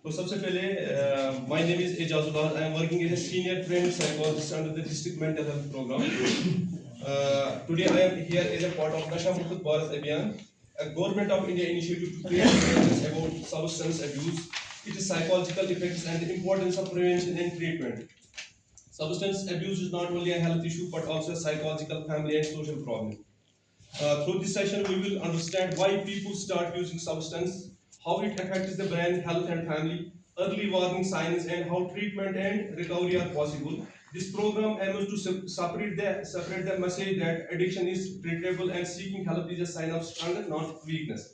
तो सबसे पहले my name is Ejazul I am working as a senior trained psychologist under the district mental health programme. Today I am here as a part of Nasha Mukt Bharat Abhiyan, a government of India initiative to create awareness about substance abuse, its psychological effects and the importance of prevention and treatment. Substance abuse is not only a health issue but also a psychological, family and social problem. Through this session, we will understand why people start using substance, how it affects the brain, health, and family, early warning signs, and how treatment and recovery are possible. This program aims to separate the message that addiction is treatable and seeking help is a sign of strength, not weakness.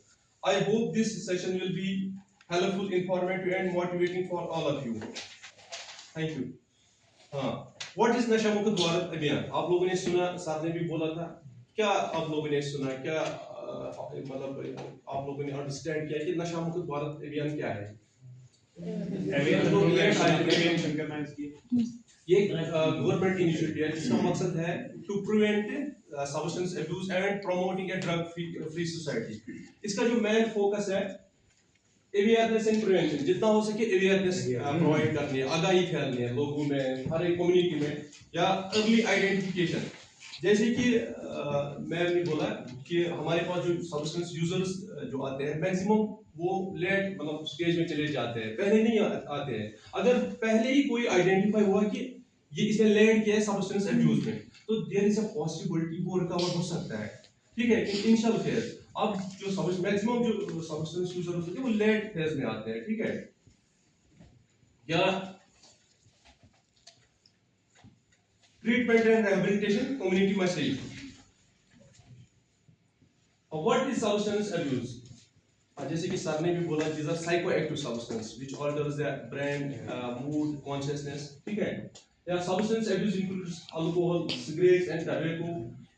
I hope this session will be helpful, informative, and motivating for all of you. Thank you. हाँ, what is नशा मुक्त भारत अभियान? आप लोगों ने सुना, sir ने भी बोला था. क्या आप लोगों ने सुना? क्या मतलब आप लोगों ने अंडरस्टैंड किया कि नशा मुक्त भारत अभियान क्या है? ये गवर्नमेंट इनिशिएटिव है जिसका मकसद है to prevent substance abuse and promoting a drug free society. इसका जो मेन फोकस है अवेयरनेस एंड प्रिवेंशन. जितना हो सके अवेयरनेस प्रोवाइड करनी है, आगाही फैलनी है लोगों में, हर एक कम्युनिटी में, या अर्ली आइडेंटिफिकेशन. जैसे कि मैम ने बोला कि हमारे पास जो सब्सटेंस यूजर्स जो आते हैं मैक्सिमम वो लेट मतलब स्टेज में चले जाते हैं, पहले नहीं आते हैं. अगर पहले ही कोई आइडेंटिफाई हुआ कि ये इसने लैंड किया है सब्सटेंस अब्यूज में, तो देयर इज अ पॉसिबिलिटी वो रिकवर हो सकता है. ठीक है, इनिशियल फेज. अब जो मैक्सिमम जो सब्सटेंस यूजर होते हैं वो लेट फेज में आते हैं. ठीक है, या treatment and rehabilitation community message. What is substance abuse? जैसे कि सर ने भी बोला, these are psychoactive substance which alters the brain, mood, consciousness. ठीक है, या substance abuse includes alcohol, cigarettes and tobacco,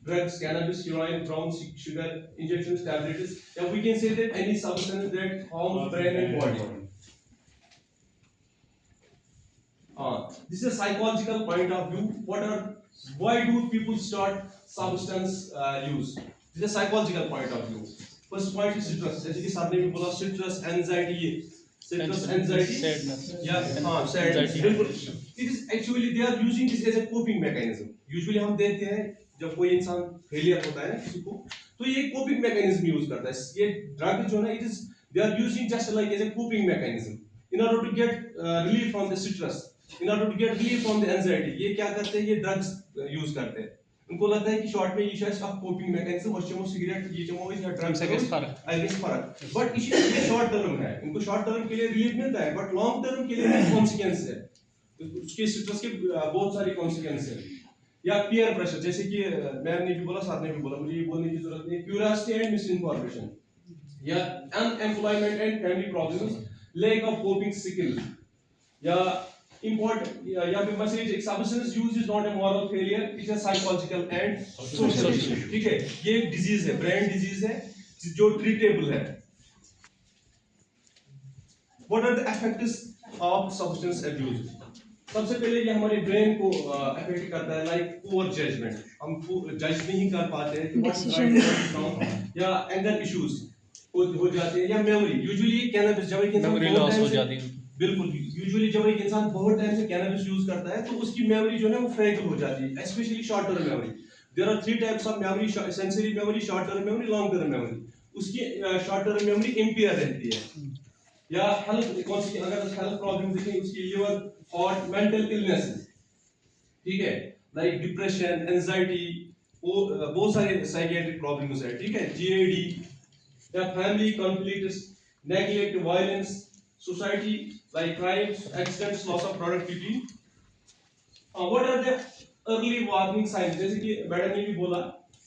drugs, cannabis, heroin, brown sugar, injections, tablets. Yeah, we can say that any substance that harms brain and body. This is a psychological point of view. Why do people start substance use? This is a psychological point of view. First point is stress. जैसे कि sir ने भी बोला, stress, anxiety, sadness. Yeah, sadness. बिल्कुल. It is actually they are using this as a coping mechanism. Usually हम देखते हैं जब कोई इंसान फेलियर होता है ना किसी को, तो ये coping mechanism यूज करता है. ये ड्रग जो है, it is they are using just like as a coping mechanism in order to get relief from the stress, in order to get relief from the anxiety. ये क्या करते हैं? ये ड्रग्स यूज करते हैं. उनको लगता है कि शॉर्ट में ये शायद आप कोपिंग मैकेनिज्म और चमो सिगरेट ये चमो या ड्रग्स अगेंस्ट फर्क. बट ये शॉर्ट टर्म है. इनको शॉर्ट टर्म के लिए रिलीफ मिलता है, बट लॉन्ग टर्म के लिए कॉन्सिक्वेंस है. उसके स्ट्रेस के बहुत सारी कॉन्सिक्वेंस है. या पीयर प्रेशर, जैसे कि मैम ने भी बोला, सर ने भी बोला, मुझे ये बोलने की जरूरत नहीं. क्यूरियोसिटी एंड मिस इन्फॉर्मेशन, या unemployment and family problems, lack of coping skills, या important. Yeah, message substance use is not a moral failure, it is a psychological and social issue. ठीक है, ये डिजीज है, ब्रेन डिजीज है जो treatable है. What are the effects of substance abuse? सबसे पहले ये हमारे ब्रेन को अफेक्ट करता है, लाइक पुअर जजमेंट. हम जज नहीं कर पाते हैं कि व्हाट इज राइट, या एंगर इश्यूज हो जाते हैं, या मेमोरी. यूजुअली कैनबिस जब एक इंसान लॉस हो जाती है, बिल्कुल, यूजुअली जब एक इंसान बहुत टाइम से कैनबिस यूज करता है तो उसकी मेमोरी जो है वो फ्रेगल हो जाती है, especially short term memory. There are 3 types of memory: sensory memory, short term memory, long term memory. उसकी शॉर्ट टर्म मेमोरी इंपेयर रहती है. या हेल्थ कौन-सी, अगर हेल्थ प्रॉब्लम देखें, उसकी लिवर, हार्ट, मेंटल इलनेसेस. ठीक है, लाइक डिप्रेशन, एंजाइटी, बहुत सारे साइकियाट्रिक प्रॉब्लम्स है. ठीक है, जीएडी, या family conflicts, neglect, violence, society like crimes, accidents, loss of productivity. What are the early warning signs? जैसे कि मैडम ने भी बोला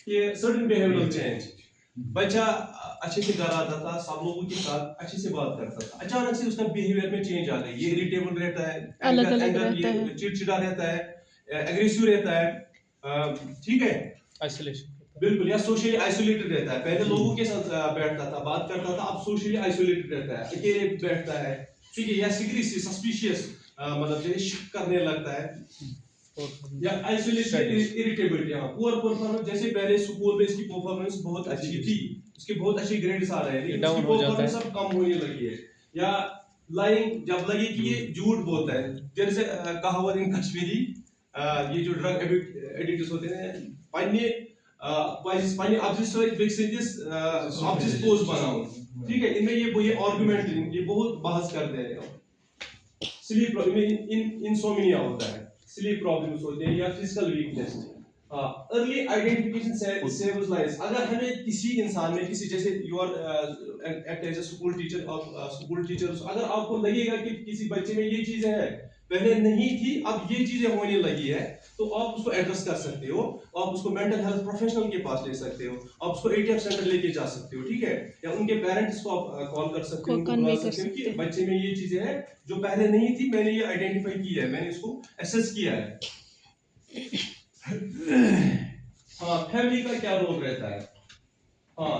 कि certain behavioral change. बच्चा अच्छे से घर आता था, सब लोगों के साथ अच्छे से बात करता था, अचानक से उसका बिहेवियर में चेंज आ गई. ये इरिटेबल रहता है, एंगर, चिड़चिड़ा रहता है, एग्रेसिव रहता है. ठीक है, आइसोलेशन, बिल्कुल, या सोशली आइसोलेटेड रहता है. पहले लोगों के साथ बैठता था, बात करता था, अब सोशली आइसोलेटेड रहता है, अकेले बैठता है. ठीक है, या सीक्रेसी, सस्पिशियस, मतलब जैसे शक करने लगता है, या आइसोलेशन, इरिटेबिलिटी. हां, पुअर परफॉर्मेंस, जैसे पहले स्कूल में इसकी परफॉर्मेंस बहुत अच्छी थी, इसके बहुत अच्छे ग्रेड्स आ रहे हैं, लेकिन इसकी परफॉर्मेंस अब कम होने लगी है. या लाइंग जब लगे कि ये झूठ बोलता है, जैसे कहावत इन कश्मीरी, ये जो ड्रग एडिक्ट्स होते हैं पन्ने पन्ने अब्जिस बेक्सिस अब्जिस पोज बनाओ, ठीक है, इनमें ये आर्गुमेंट ये बहुत बहस करते हैं। स्लीप इन इंसोम्निया होता है, स्लीप प्रॉब्लम्स होते हैं या physical weakness. Early identification saves lives. अगर हमें किसी इंसान में किसी जैसे you are act as a school teacher school teacher, अगर आपको लगेगा कि किसी बच्चे में ये चीजें हैं पहले नहीं थी अब ये चीजें होने लगी है, तो आप उसको एड्रेस कर सकते हो, आप उसको मेंटल हेल्थ प्रोफेशनल के पास ले सकते हो, आप उसको एटीएफ सेंटर लेके जा सकते हो, ठीक है, या उनके पेरेंट्स को आप कॉल कर सकते हो, उनको बुला सकते हो कि बच्चे में ये चीजें हैं जो पहले नहीं थी, मैंने ये आइडेंटिफाई किया है, मैंने इसको एसेस किया है। हाँ, फैमिली का क्या रोल रहता है? हाँ,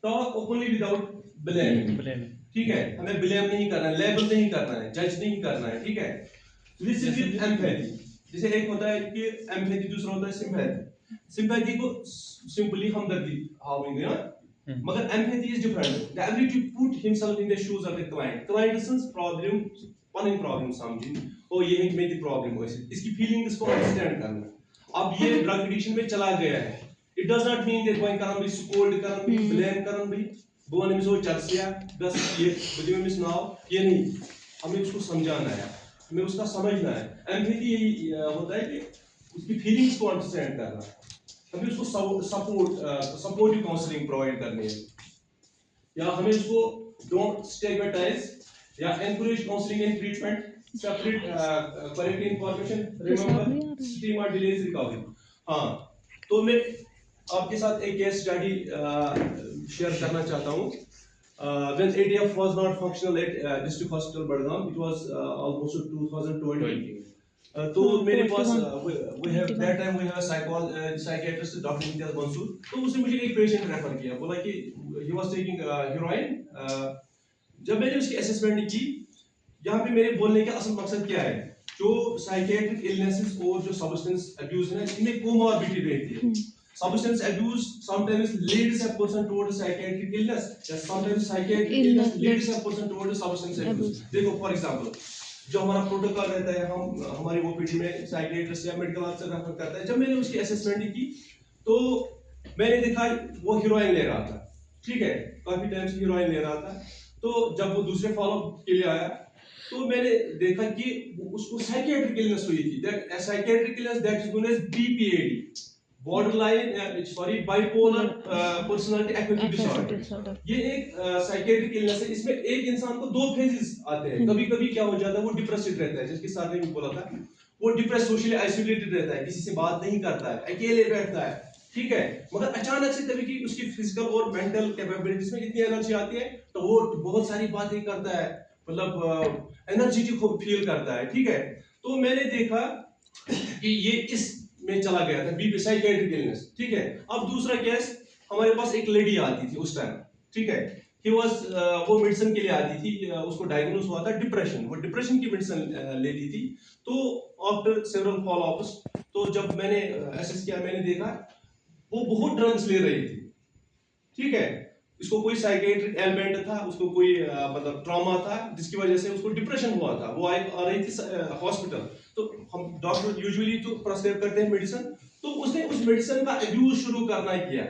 टॉक ओपनली विदाउट ब्लेम, ठीक है, हमें ब्लेम नहीं करना है, लेबल नहीं करना है, जज नहीं करना है, ठीक है। लिसन विद एम्पैथी, जैसे एक होता है कि एम्पैथी, दूसरा होता है सिंपैथी। सिंपैथी को सिंपली हमदर्दी हावेंगे ना, मगर empathy is different, the ability to put himself in the shoes of the client sense problem, पनिंग प्रॉब्लम समझिन, ओ ये है मेरी प्रॉब्लम हो, इसकी फीलिंग्स को अंडरस्टैंड करना। अब ये ड्रग एडिक्शन में चला गया है, it does not mean that going करन बी स्कोल्ड करन बी ब्लेम करन बी बोन में सो चर्सिया दस ये बदियो में सुनाओ, ये नहीं, हमें उसको समझाना है, हमें उसका समझना है। एम्पैथी यही होता है कि उसकी फीलिंग्स को अंडरस्टैंड करना, हमें उसको सपोर्टिव काउंसलिंग प्रोवाइड करनी है, या हमें उसको डोंट स्टिग्मेटाइज या encourage counselling and treatment, separate correct information, remember stigma delays recovery. हाँ, तो मैं आपके साथ एक केस स्टडी शेयर करना चाहता हूँ। When ATF was not functional at district hospital Badgaon, it was almost 2020. तो मेरे पास we have that time we have a psychiatrist Dr. Imtiaz Mansoor, तो उसने मुझे एक पेशेंट रेफर किया, बोला कि he was taking heroin। जब मैंने उसकी असेसमेंट की, यहाँ पे मेरे बोलने का असल मकसद क्या है, जो साइकियाट्रिक इलनेसेस और जो सब्सटेंस अब्यूज है इनमें कोमॉर्बिडिटी रहती है। Substance abuse sometimes leads a person towards psychiatric illness, या sometimes psychiatric illness leads a person towards substance abuse। देखो फॉर एग्जांपल, जो हमारा प्रोटोकॉल रहता है, हम हमारी ओपीडी में साइकियाट्रिस्ट या मेडिकल ऑफिसर रेफर करता है, जब मैंने उसकी असेसमेंट की तो मैंने देखा वो हीरोइन ले रहा था, ठीक है, काफी टाइम से हीरोइन ले रहा था। तो जब वो दूसरे फॉलोअप के लिए आया तो मैंने देखा कि उसको साइकियाट्रिक इलनेस हुई थी, that psychiatric illness that is known as BPAD, borderline sorry bipolar personality affective disorder. ये एक साइकियाट्रिक इलनेस है, इसमें एक इंसान को दो फेजेस आते हैं। कभी कभी क्या हो जाता है, वो डिप्रेसिव रहता है, जिसके साथ में बोला था, वो डिप्रेस सोशली आइसोलेटेड रहता है, किसी से बात नहीं करता है, अकेले बैठता है, ठीक है, मगर अचानक से कभी की उसकी फिजिकल और मेंटल कैपेबिलिटीज में इतनी एनर्जी आती है तो वो बहुत सारी बातें करता है, मतलब एनर्जेटिक फील करता है, ठीक है। तो मैंने देखा कि ये इस में चला गया था, बीपी साइकियाट्रिक इलनेस, ठीक है। अब दूसरा केस, हमारे पास एक लेडी आती थी उस टाइम, ठीक है, वो मेडिसिन के लिए आती थी, उसको डायग्नोस हुआ था डिप्रेशन, वो डिप्रेशन की मेडिसिन लेती थी। तो आफ्टर सेवरल फॉलोअप्स, तो जब मैंने एसेस किया, मैंने देखा वो बहुत ड्रग्स ले रही थी, ठीक है, इसको कोई साइकियाट्रिक एलिमेंट था, उसको कोई मतलब ट्रॉमा था जिसकी वजह से उसको डिप्रेशन हुआ था, वो आ रही थी हॉस्पिटल। तो हम डॉक्टर यूजुअली तो प्रिस्क्राइब करते हैं मेडिसिन, तो उसने उस मेडिसिन का अब्यूज शुरू करना किया,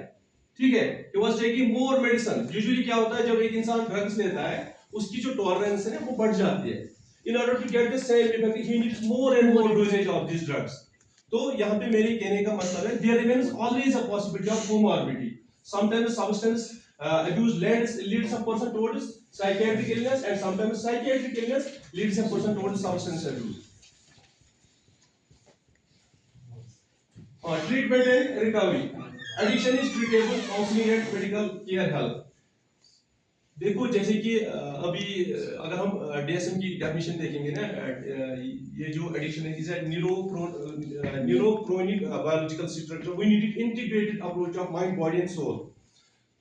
ठीक है, he was taking more medicine. Usually क्या होता है, जब एक इंसान ड्रग्स लेता है उसकी जो टॉलरेंस है वो बढ़ जाती है, in order to get the same effect he needs more and more doses of this drugs. तो यहाँ पे मेरे कहने का मतलब है, there remains always a possibility of comorbidity, sometimes substance abuse leads a person towards psychiatric illness, and sometimes psychiatric illness leads a person towards substance abuse। Treatment and recovery, addiction is treatable, counseling and medical care help। देखो जैसे कि अभी अगर हम DSM की definition देखेंगे ना, ये जो एडिक्शन है, is a neurochronic biological structure, we need integrated approach of mind body and soul.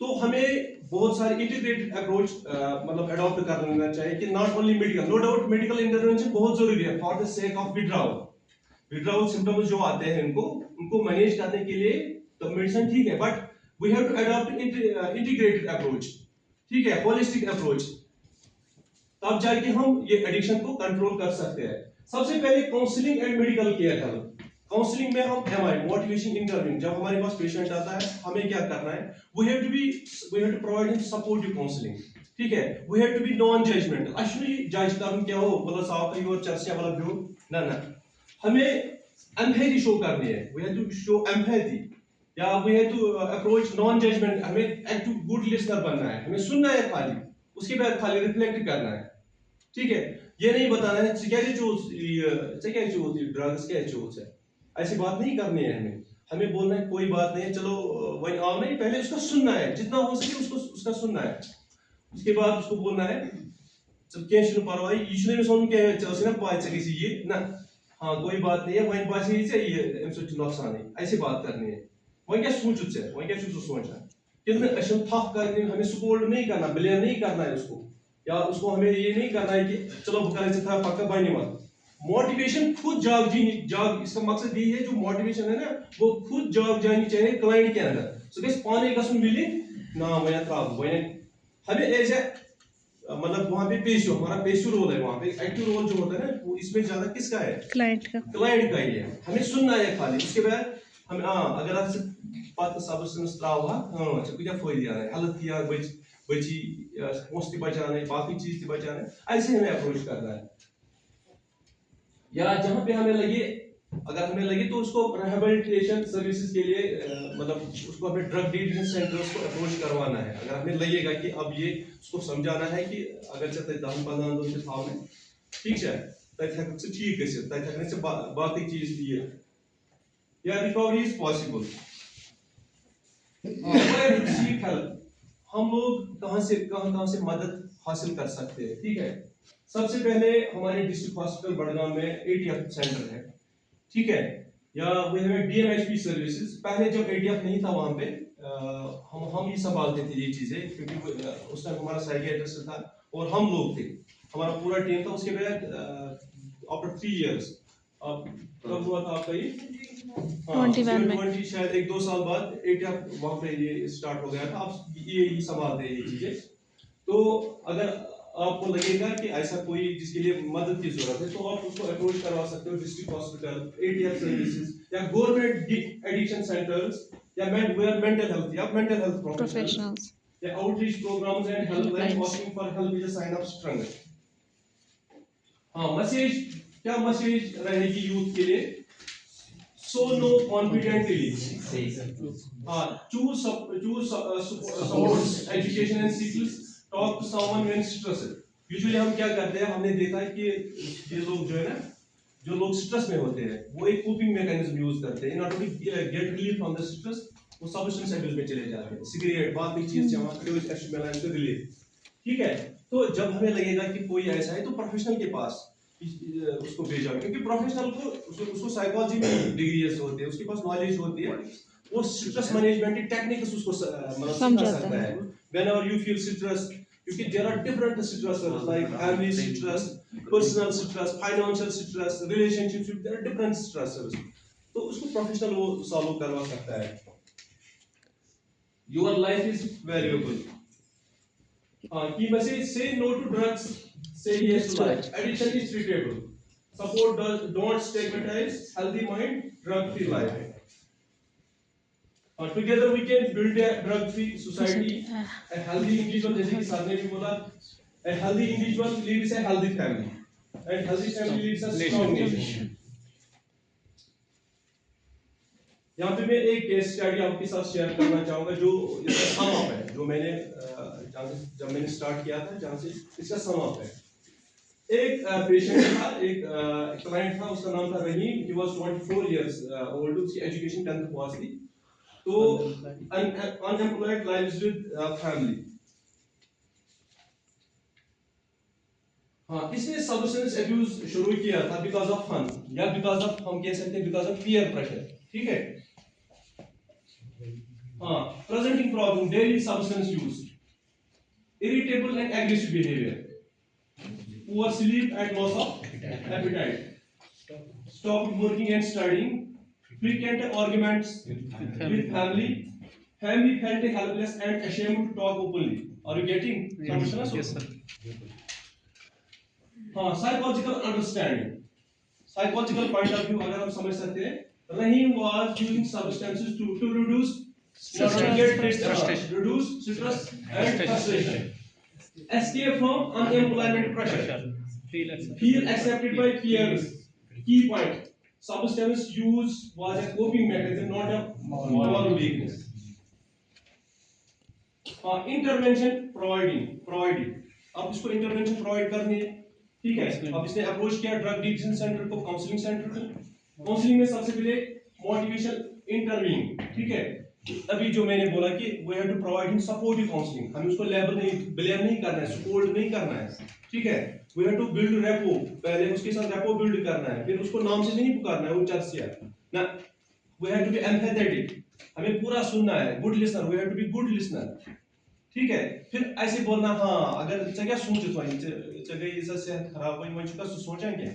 तो हमें बहुत सारे इंटीग्रेटेड अप्रोच मतलब अडॉप्ट कर लेना चाहिए, कि not only medical, no doubt medical intervention बहुत जरूरी है for the sake of withdrawal symptoms जो आते हैं उनको मैनेज करने के लिए तो मेडिसिन ठीक है, but we have to adopt integrated approach, ठीक है, होलिस्टिक अप्रोच। तब जाके हम ये एडिक्शन को कंट्रोल कर सकते हैं। सबसे पहले counselling and medical care help. Counselling में हम एमआई मोटिवेशन इंटरव्यू, जब हमारे पास पेशेंट आता है हमें क्या करना है, we have to provide him supportive counselling, ठीक है। We have to be non judgemental, अशुनी जज करन क्या हो बोला साफ का योर चर्चा वाला जो ना ना, हमें एम्पैथी शो करनी है, we have to show empathy, या we have to approach non judgement, हमें एक्टिव गुड लिसनर बनना है, हमें सुनना है खाली, उसके बाद खाली रिफ्लेक्ट करना है, ठीक है। ये नहीं बताना है ड्रग्स क्या चूज है, ऐसी बात नहीं करनी है हमें। हमें बोलना है कोई बात नहीं, चलो वही आओ नहीं, पहले उसका सुनना है, जितना हो सके उसको उसका सुनना है, उसके बाद उसको बोलना है चल क्या शुरू परवाई ये नहीं सोन क्या चल से ना पाँच से किसी ये ना, हाँ कोई बात नहीं है, वही पास ही से ये इनसे नुकसान है, ऐसी बात करनी है। वही क्या सोचो से, वही क्या सोचना, कितने अशम थक करनी, हमें सपोर्ट नहीं करना, ब्लेम नहीं करना है उसको, या उसको हमें ये नहीं करना है कि चलो बुखार से था पक्का बनी मत। मोटिवेशन खुद जाग, इसका मकसद ये है जो मोटिवेशन है ना वो खुद जाग जानी चाहिए क्लाइंट के अंदर, सो गैस पाने गसन मिली ना वया त्राव वया, हमें एज ए मतलब वहां पे पेशो, हमारा पेशो रोल है, वहां पे एक्टिव रोल जो होता है ना वो इसमें ज्यादा किसका है, क्लाइंट का, क्लाइंट का ही है, हमें सुनना है खाली, उसके बाद हम अगर आप पत सब्सटेंस त्रावा अच्छा क्या फायदा है, हेल्थ किया बची पोस्ट बचाने, बाकी चीज बचाने, ऐसे हमें अप्रोच करना है। या जहां पे हमें लगे, अगर हमें लगे तो उसको रिहैबिलिटेशन सर्विसेज के लिए मतलब उसको हमें ड्रग डिटेंशन सेंटर्स को अप्रोच करवाना है, अगर हमें लगेगा कि अब ये उसको समझाना है कि अगर से 10-15 दिन से थाव में ठीक है तक हक से ठीक गसित, तक हक से बाकी चीज ये या रिकवरी इज पॉसिबल। सीख हेल्प, हम लोग कहां से मदद हासिल कर सकते हैं, ठीक है। सबसे पहले हमारे डिस्ट्रिक्ट हॉस्पिटल बड़गाम में एटीएफ सेंटर है, ठीक है, या वी हैव डीएमएचपी सर्विसेज। पहले जब एटीएफ नहीं था वहां पे हम ही संभालते थे ये चीजें, क्योंकि उस टाइम हमारा साइकियाट्रिस्ट था और हम लोग थे, हमारा पूरा टीम था। उसके बाद आफ्टर 3 इयर्स, अब कब हुआ था आपका ये 21 में, शायद 1-2 साल बाद एटीएफ वहां पे ये स्टार्ट हो गया था, अब ये ही संभालते हैं ये चीजें। तो अगर आपको लगेगा कि ऐसा कोई जिसके लिए मदद की जरूरत है तो आप उसको अप्रोच करवा सकते हो, डिस्ट्रिक्ट हॉस्पिटल, एटीएफ सर्विसेज या गवर्नमेंट एडिक्शन सेंटर्स, या मेंटल हेल्थ या मेंटल हेल्थ प्रोफेशनल्स, या outreach programs and helpline, asking for help is a sign of strength. हाँ, मैसेज क्या मैसेज रहेगी यूथ के लिए, सो नो कॉन्फिडेंटली, हाँ choose supports education and skills, talk to someone when stressed. Usually हम क्या करते हैं, हमने देखा है कि ये लोग जो है ना, जो लोग स्ट्रेस में होते हैं वो एक कोपिंग मैकेनिज्म यूज करते हैं, not only get relief from the stress, वो सब्सटेंस अब्यूज में चले जाते हैं, सिगरेट बाकी चीज जमा रिलीफ, ठीक है। तो जब हमें लगेगा कि कोई ऐसा है तो प्रोफेशनल के पास उसको भेजा, क्योंकि प्रोफेशनल को उसको साइकोलॉजी में डिग्री होती है, उसके पास नॉलेज होती है, वो स्ट्रेस मैनेजमेंट की टेक्निक्स उसको मतलब समझा सकता है। व्हेनेवर यू फील स्ट्रेस, क्योंकि there are different stressors like family stress, personal stress, financial stress, relationship, there are different stressors, तो उसको प्रोफेशनल वो सॉल्व करवा सकता है। Your life is valuable, key message: say no to drugs, say yes to life. Addiction is treatable. Support don't stigmatize. Healthy mind, drug-free life. Together we can build a drug-free society. A healthy individual, जैसे कि sir ने भी बोला, a healthy individual leads a healthy family, and healthy family leads a strong nation. यहाँ पे मैं एक case study आपके साथ शेयर करना चाहूँगा जो इसका सम अप है, जो मैंने जब मैंने स्टार्ट किया था जहाँ से इसका सम अप है। एक पेशेंट था, एक क्लाइंट था, उसका नाम था रहीम, ही वाज 24 इयर्स ओल्ड, उसकी एजुकेशन 10th पास थी, तो अनएम्प्लॉयड, लाइव्स विद फैमिली। हाँ, इसने सब्सटेंस अब्यूज शुरू किया था बिकॉज ऑफ फन, या बिकॉज ऑफ, हम कह सकते हैं बिकॉज ऑफ पीयर प्रेशर, ठीक है। हाँ, presenting problem, daily substance use, irritable and aggressive behavior, poor sleep and loss of appetite, stopped working and studying, frequent arguments with family, family felt helpless and ashamed to talk openly. Are you getting? Yes, sir. हाँ psychological understanding, psychological point of view अगर हम समझ सकते हैं, Rahim was using substances to reduce reduce stress and frustration, escape from unemployment pressure, feel accepted by peers. Key point: substance use was a coping mechanism, not a moral weakness. Intervention providing, अब इसको intervention provide करनी है, ठीक है। अब इसने approach किया drug detection centre को, काउंसलिंग सेंटर को। काउंसलिंग में सबसे पहले मोटिवेशन इंटरवीन, ठीक है। अभी जो मैंने बोला कि we have to provide him supportive counselling, हमें उसको लेबल नहीं, ब्लेम नहीं करना है, सपोर्ट नहीं करना है, ठीक है। We have to build rapport, पहले उसके साथ रेपो बिल्ड करना है, फिर उसको नाम से नहीं पुकारना है वो चर्चिया ना। We have to be empathetic, हमें पूरा सुनना है, good listener, we have to be good listener, ठीक है। फिर ऐसे बोलना, हाँ अगर क्या सोच सेहत खराब हुई वही का सोचा क्या,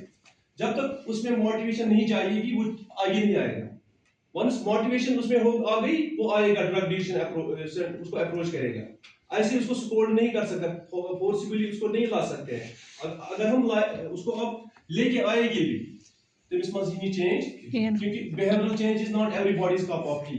जब तक उसमें मोटिवेशन नहीं जाएगी वो आगे नहीं आएगा। वंस मोटिवेशन उसमें हो आ गई वो आएगा, ड्रग डिटेक्शन उसको अप्रोच करेगा। ऐसे उसको सपोर्ट नहीं कर सकते, फोर्सिबली उसको नहीं ला सकते हैं। अगर हम उसको अब लेके आएंगे भी तमिस मज यी चेंज, क्योंकि behavioural change is not everybody's cup of T.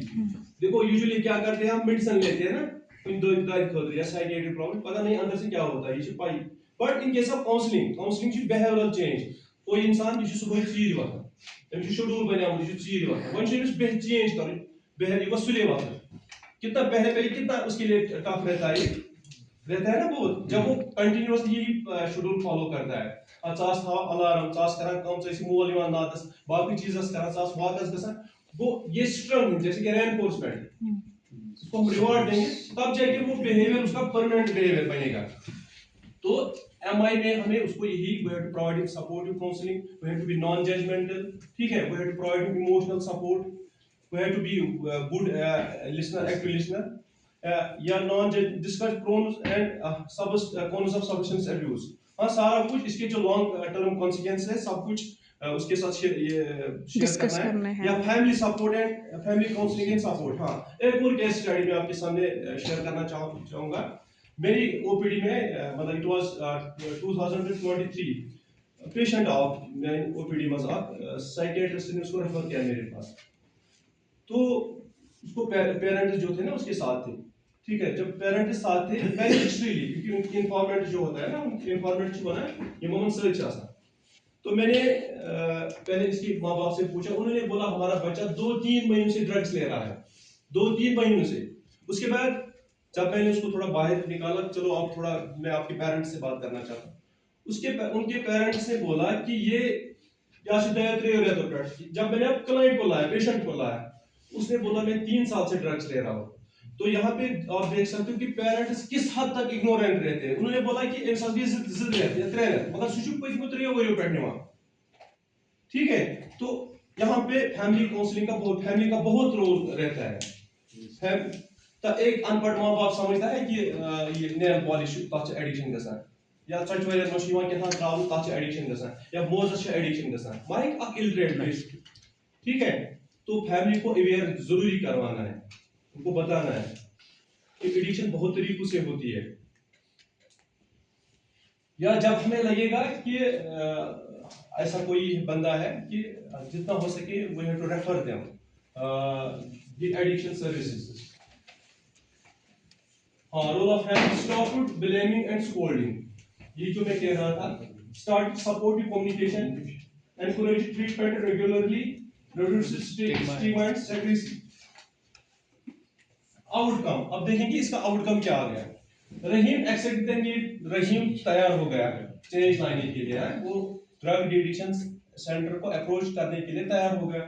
देखो यूजुअली क्या करते हैं, हम मेडिसिन लेते हैं ना इन दो खतर या साइकियाट्रिक प्रॉब्लम, पता नहीं अंदर से क्या होता है, ये पाई। But in case of counselling, counselling behavioural change, कोई इंसान यह सुबह चीज वतन, तमिस शेड्यूल बनामुत, यह चीज वतन, वन चेंज कर बिहेवियर सुले वतन, कितना पहले कितना उसके लिए टफ रहता है ना बहुत, जब वो कंटिन्यूअसली यही शेड्यूल फॉलो करता है। चास था अलार्म, चास करा कम, चास मोल यहां नातस, बाकी चीजस करा, चास वाकस गसन, वो ये स्ट्रेंथ जैसे कि रेनफोर्समेंट, उसको हम रिवॉर्ड देंगे तब जाके वो बिहेवियर उसका परमानेंट बिहेवियर बनेगा। तो एमआई में हमें उसको यही, we have to provide supportive counselling, we have to be non judgemental, ठीक है, we have to provide emotional support, we have to be good listener, active listener, या non discuss pros and cons of substance abuse. हाँ सारा कुछ इसके जो long term consequence है सब कुछ उसके साथ शेयर करना है, या family support and family counselling and support. हाँ एक और केस स्टडी में आपके सामने शेयर करना चाहूंगा। मेरी ओपीडी में मतलब it was 2023 patient of OPD मज साइकियाट्रिस्ट ने उसको रेफर किया मेरे पास। तो उसको पेरेंट्स जो थे ना उसके साथ थे, ठीक है। जब पेरेंट्स साथ थे मैंने हिस्ट्री ली, क्योंकि उनकी इन्फॉर्मेट जो होता है ना, उनकी इन्फॉर्मेट जो बना ये मोमेंट सर्च आसा। तो मैंने पहले इसके माँ बाप से पूछा, उन्होंने बोला हमारा बच्चा 2-3 महीनों से ड्रग्स ले रहा है, 2-3 महीनों से। उसके बाद जब मैंने उसको थोड़ा बाहर निकाला, चलो आप थोड़ा, मैं आपके पेरेंट्स से बात करना चाहता हूँ, उनके पेरेंट्स ने बोला कि ये जब मैंने अब क्लाइंट को लाया, पेशेंट को लाया, उसने बोला मैं 3 साल से ड्रग्स ले रहा हूँ। तो यहाँ पे आप देख सकते हो कि पेरेंट्स किस हद तक इग्नोरेंट रहते हैं। उन्होंने बोला कि एक साल भी जिद रहते हैं, 3 मगर सुचु पतिमो 3 वरियो पे निवा, ठीक है। तो यहाँ पे फैमिली काउंसलिंग का बहुत रोल रहता है। तो एक अनपढ़ माँ बाप समझता है कि ये नेल पॉलिश तथ एडिक्शन गसान, या चटवैर मशीन के त्रावन तथ एडिक्शन गसान, या मोजस एडिक्शन गसान, माइक अक इलटरेट पेशेंट, ठीक है। तो फैमिली को अवेयर जरूरी करवाना है, उनको बताना है कि एडिक्शन बहुत तरीकों से होती है। या जब हमें लगेगा कि ऐसा कोई बंदा है कि जितना हो सके we have to refer them the addiction services. हाँ, role of family, stop blaming and scolding, ये जो मैं कह रहा था। Start supportive communication, encourage treatment regularly, reduce stigma and secrecy। Outcome, अब देखेंगे इसका आउटकम क्या आ गया। Rahim accept the need, Rahim तैयार हो गया चेंज लाने के लिए, वो ड्रग डिटेक्शन सेंटर को अप्रोच करने के लिए तैयार हो गया।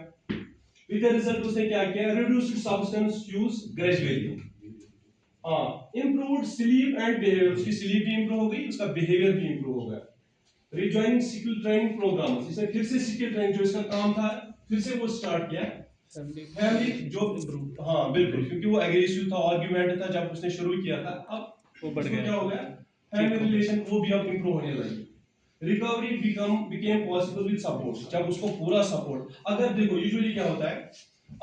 विद द रिजल्ट उसने क्या किया, रिड्यूस्ड सब्सटेंस यूज ग्रेजुअली, हाँ इंप्रूव्ड स्लीप एंड बिहेवियर, उसकी स्लीप भी इंप्रूव हो गई, उसका बिहेवियर भी इंप्रूव हो गया। रिजॉइनिंग स्किल ट्रेनिंग प्रोग्राम, इसने फिर से स्किल ट्रेनिंग जो इसका काम था फिर से वो स्टार्ट किया। फैमिली जो, हाँ बिल्कुल, क्योंकि वो एग्रेसिव था, आर्गुमेंट था जब उसने शुरू किया था, अब वो बढ़ गया, क्या हो गया, फैमिली रिलेशन वो भी अब इंप्रूव होने लगी। Recovery became possible with support, जब उसको पूरा सपोर्ट। अगर देखो यूजुअली क्या होता है,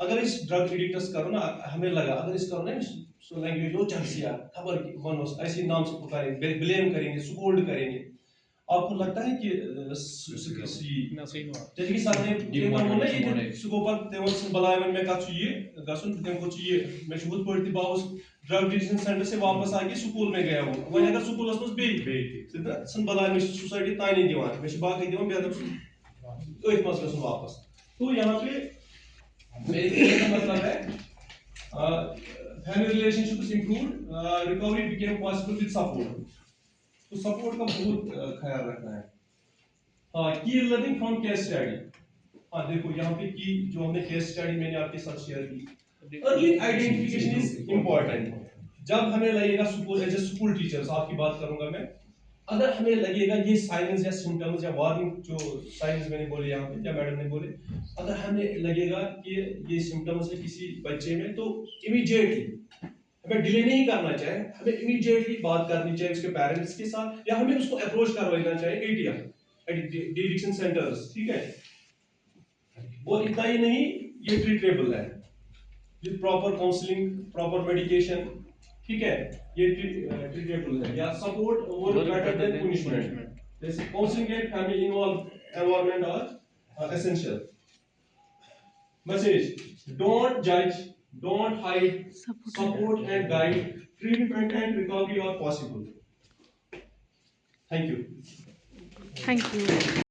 अगर इस ड्रग एडिक्टर्स करो ना, हमें लगा अगर इस करो ना सो लैंग्वेज वो चलसिया खबर की बनोस ऐसे नाम से पुकारेंगे, ब्लेम करेंगे, स्कोल्ड करेंगे। आपको लगता है कि जैसे कि सर ने बोला ये सुको पर तेवस बलाय में का ये गसुन तेम को ये मैं शुद्ध पढ़ती बाउस ड्रग डिटेंशन सेंटर से वापस आके स्कूल में गया हूं वही अगर स्कूल उसमें बे सन बलाय में सोसाइटी ताई नहीं दीवान मैं बाकी दीवान बेहतर एक मसला सुन वापस तो यहाँ पे मेरे कहने का मतलब है family relationships improved, recovery became possible with support. तो सपोर्ट का बहुत ख्याल रखना है। हाँ, की लर्निंग फ्रॉम केस स्टडी। हाँ देखो यहाँ पे की जो हमने केस स्टडी मैंने आपके साथ शेयर की। Early identification is important. जब हमें लगेगा school as a school teachers आपकी बात करूंगा मैं, अगर हमें लगेगा ये साइंस या सिम्टम्स या वार्निंग जो साइंस मैंने बोले यहाँ पे या मैडम ने बोले, अगर हमें लगेगा कि ये सिम्टम्स है किसी बच्चे में तो इमीडिएटली हमें डिले नहीं करना चाहिए, हमें इमीडिएटली बात करनी चाहिए उसके पेरेंट्स के साथ या हमें उसको अप्रोच करवाना चाहिए एडिक्शन सेंटर्स, ठीक है। वो इतना ही नहीं, ये ट्रीटेबल है with proper counselling, proper medication, ठीक है, ये ट्रीटेबल है या support over better than punishment. जैसे counselling and family involve environment are essential. Message: don't judge, don't hide, support and guide. Treatment and recovery are possible. Thank you. Thank you.